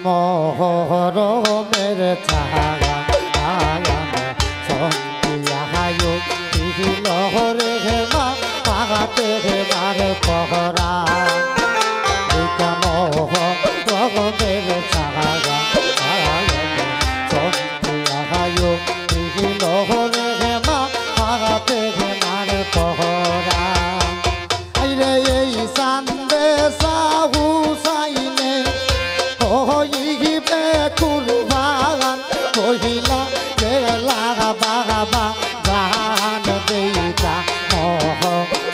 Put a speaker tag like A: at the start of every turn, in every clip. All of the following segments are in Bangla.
A: মহরমের ছায়া সন্ধিয়ায়ু লহরে মা পাগাতে মার পহরা মহরমের ছায়া সন্ধিয়ায়ু লহরে মা পাগাতে মার পহরা আইরে এই সান্দে সাহু সাইনে ওইবে কুরবান কহিলা গেলা বাবা জান দেইতা মোহ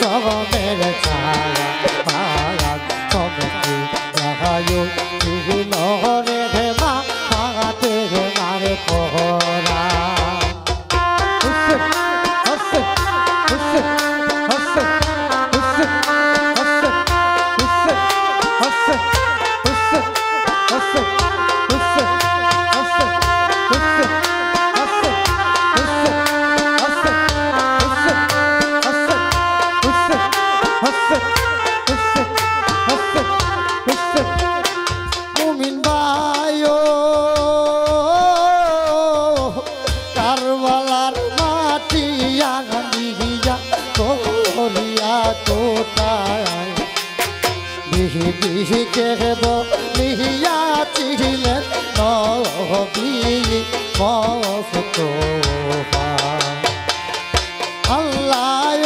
A: জগমের ছায়া পায়া সমেতি দেখায়ু লহরে মা পাগাতে মারে পহরা মুমিন ভাইও কারবালার মাটি আগানিয়া তোরিয়া কোটায় বিহি বিহি কেব লিহিয়া চিলেন নবী মুস্তাফা আল্লাহ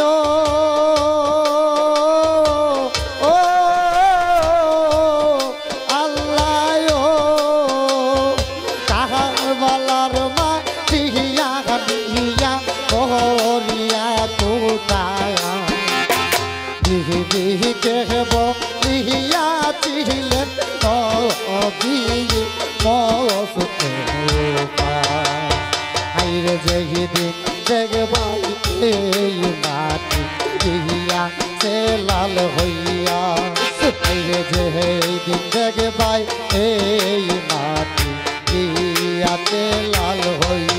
A: ও আল্লাহ কারবালার মাটিয়া গানিয়া তোরিয়া কোটায় বিহি বিহি কেব লিহিয়া চিলেন নবী মুস্তাফা হাইরে যেদিন দেখবাই এই মাটি দিয়া সে লাল হইয়া হাইরে যেদিন দেখবাই এই মাটি দিয়া সে লাল হইয়া